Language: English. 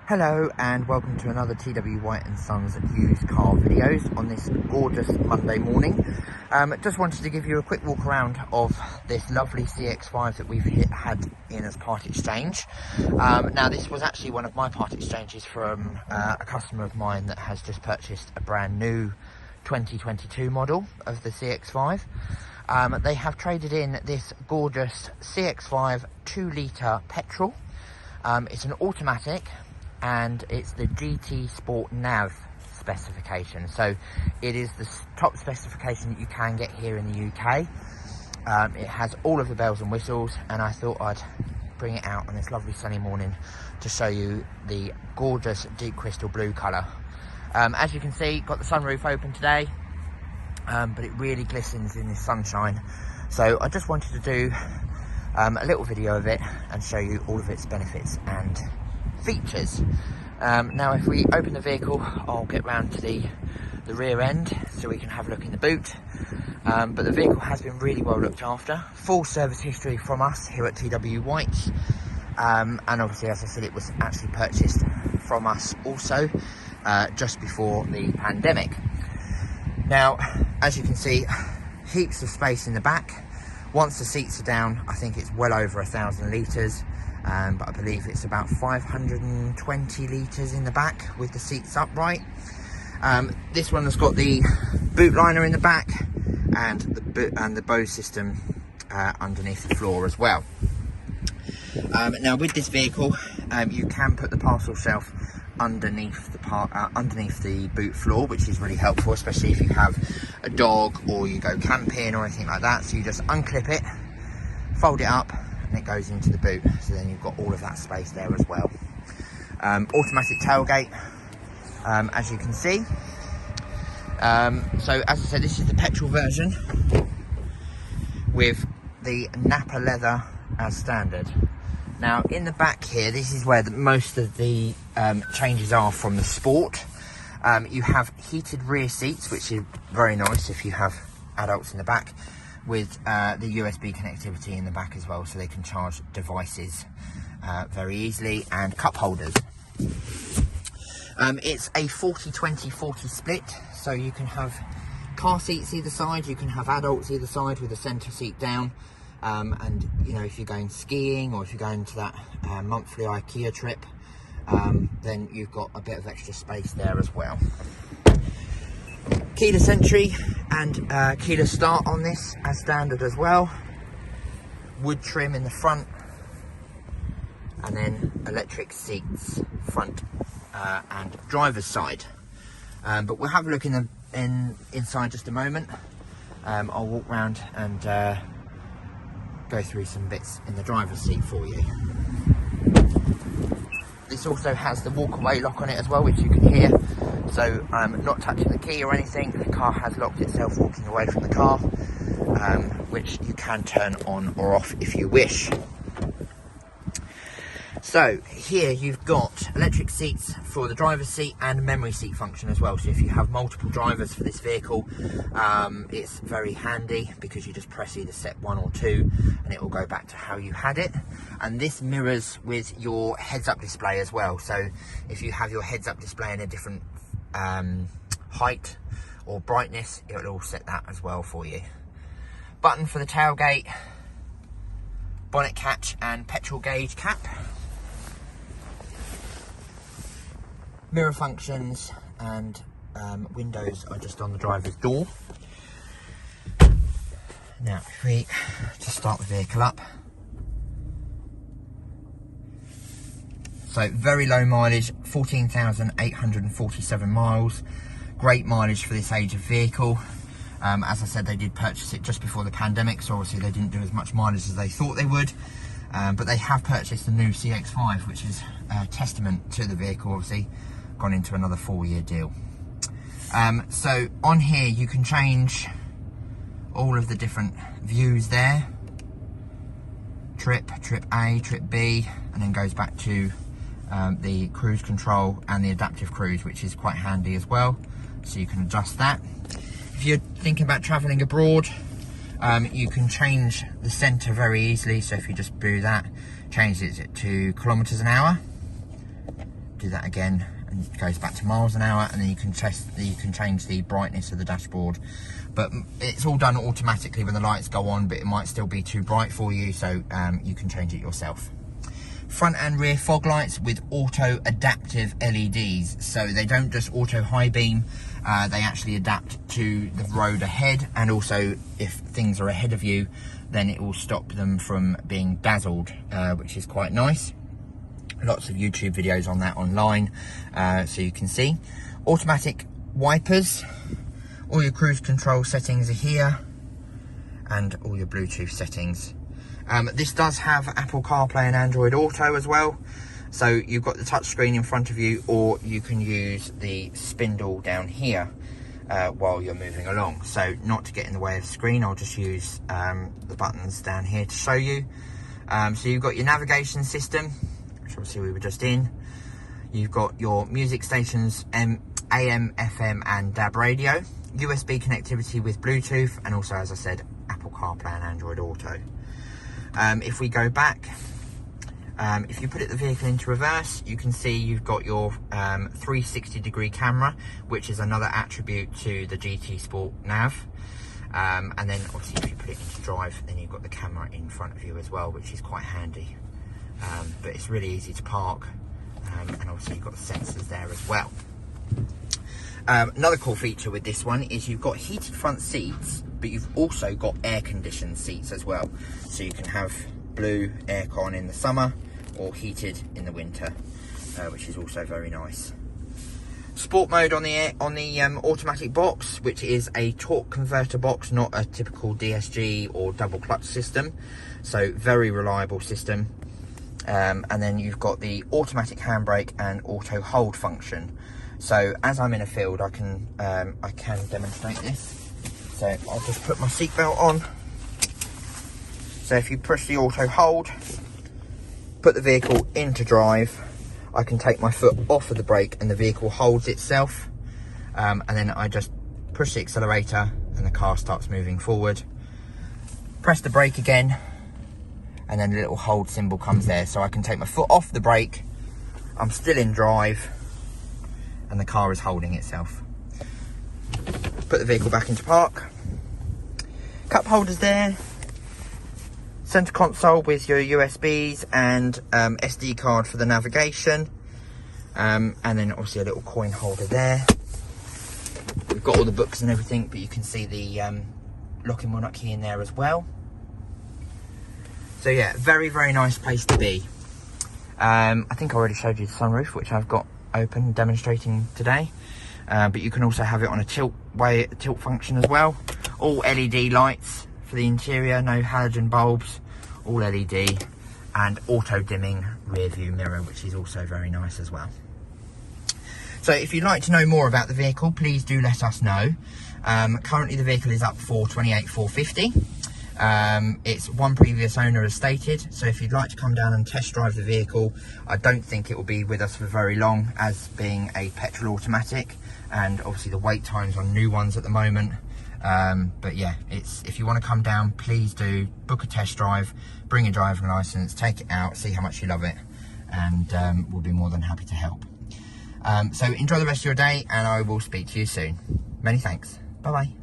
Hello and welcome to another T.W White Sons used car videos on this gorgeous Monday morning. Just wanted to give you a quick walk around of this lovely CX-5 that we've had in as part exchange. Now this was actually one of my part exchanges from a customer of mine that has just purchased a brand new 2022 model of the CX-5. They have traded in this gorgeous CX-5 2-litre petrol. It's an automatic, and it's the GT Sport Nav specification. So it is the top specification that you can get here in the UK. It has all of the bells and whistles, and I thought I'd bring it out on this lovely sunny morning to show you the gorgeous deep crystal blue colour. As you can see, got the sunroof open today, but it really glistens in this sunshine. So I just wanted to do a little video of it and show you all of its benefits and features. Now if we open the vehicle, I'll get round to the rear end so we can have a look in the boot. But the vehicle has been really well looked after. Full service history from us here at T.W White, and obviously, as I said, it was actually purchased from us also just before the pandemic. Now as you can see, heaps of space in the back. Once the seats are down, I think it's well over 1,000 litres. But I believe it's about 520 litres in the back with the seats upright. This one has got the boot liner in the back and the Bose system underneath the floor as well. Now with this vehicle, you can put the parcel shelf underneath the boot floor, which is really helpful, especially if you have a dog or you go camping or anything like that. So you just unclip it, fold it up, and it goes into the boot, so then you've got all of that space there as well. Automatic tailgate, as you can see. So as I said, this is the petrol version with the Napa leather as standard. Now in the back here, this is where most of the changes are from the Sport. You have heated rear seats, which is very nice if you have adults in the back, with the USB connectivity in the back as well, so they can charge devices very easily, and cup holders. It's a 40-20-40 split, so you can have car seats either side, you can have adults either side with the centre seat down, and you know, if you're going skiing or if you're going to that monthly IKEA trip, then you've got a bit of extra space there as well. Keyless entry and keyless start on this as standard as well. Wood trim in the front, and then electric seats front and driver's side. But we'll have a look inside just a moment. I'll walk round and go through some bits in the driver's seat for you. This also has the walk-away lock on it as well, which you can hear. So not touching the key or anything, the car has locked itself walking away from the car, which you can turn on or off if you wish. So here you've got electric seats for the driver's seat and memory seat function as well. So if you have multiple drivers for this vehicle, it's very handy because you just press either set 1 or 2 and it will go back to how you had it. And this mirrors with your heads-up display as well. So if you have your heads-up display in a different height or brightness, it will all set that as well for you. Button for the tailgate, bonnet catch and petrol gauge cap. Mirror functions and windows are just on the driver's door. Now if we just start the vehicle up. So very low mileage, 14,847 miles. Great mileage for this age of vehicle. As I said, they did purchase it just before the pandemic, so obviously they didn't do as much mileage as they thought they would. But they have purchased the new CX-5, which is a testament to the vehicle, obviously. Gone into another 4-year deal. So on here you can change all of the different views there. Trip A, trip B, and then goes back to the cruise control and the adaptive cruise, which is quite handy as well, so you can adjust that. If you're thinking about traveling abroad, you can change the center very easily. So if you just do that, change it to kilometers an hour, do that again, and it goes back to miles an hour, and then you can change the brightness of the dashboard. But it's all done automatically when the lights go on, but it might still be too bright for you, so you can change it yourself. Front and rear fog lights with auto adaptive LEDs, so they don't just auto high beam, they actually adapt to the road ahead, and also if things are ahead of you, then it will stop them from being dazzled, which is quite nice. Lots of YouTube videos on that online, so you can see. Automatic wipers, all your cruise control settings are here, and all your Bluetooth settings. This does have Apple CarPlay and Android Auto as well, so you've got the touch screen in front of you, or you can use the spindle down here while you're moving along. So not to get in the way of the screen, I'll just use the buttons down here to show you. So you've got your navigation system, which obviously we were just in. You've got your music stations, AM, FM and DAB radio, USB connectivity with Bluetooth, and also, as I said, Apple CarPlay and Android Auto. If we go back, if you put the vehicle into reverse, you can see you've got your 360-degree camera, which is another attribute to the GT Sport Nav. And then obviously if you put it into drive, then you've got the camera in front of you as well, which is quite handy. But it's really easy to park, and obviously you've got the sensors there as well. Another cool feature with this one is you've got heated front seats, but you've also got air conditioned seats as well. So you can have blue aircon in the summer or heated in the winter, which is also very nice. Sport mode on the automatic box, which is a torque converter box, not a typical DSG or double clutch system. So very reliable system. And then you've got the automatic handbrake and auto hold function. So as I'm in a field, I can demonstrate this. So I'll just put my seatbelt on. So if you push the auto hold, put the vehicle into drive, I can take my foot off of the brake and the vehicle holds itself. And then I just push the accelerator and the car starts moving forward. Press the brake again, and then the little hold symbol comes there. So I can take my foot off the brake, I'm still in drive, and the car is holding itself. Put the vehicle back into park. Cup holders there. Center console with your USBs and SD card for the navigation. And then obviously a little coin holder there. We've got all the books and everything, but you can see the lock and unlock key in there as well. So yeah, very, very nice place to be. I think I already showed you the sunroof, which I've got open demonstrating today. But you can also have it on a tilt function as well. All LED lights for the interior, no halogen bulbs, all LED, and auto dimming rear view mirror, which is also very nice as well. So if you'd like to know more about the vehicle, please do let us know. Currently the vehicle is up for $28,450. It's one previous owner as stated, so if you'd like to come down and test drive the vehicle, I don't think it will be with us for very long, as being a petrol automatic, and obviously the wait times on new ones at the moment. But yeah, if you want to come down, please do book a test drive, bring your driving license, take it out, see how much you love it, and we'll be more than happy to help. So enjoy the rest of your day, and I will speak to you soon. Many thanks. Bye bye.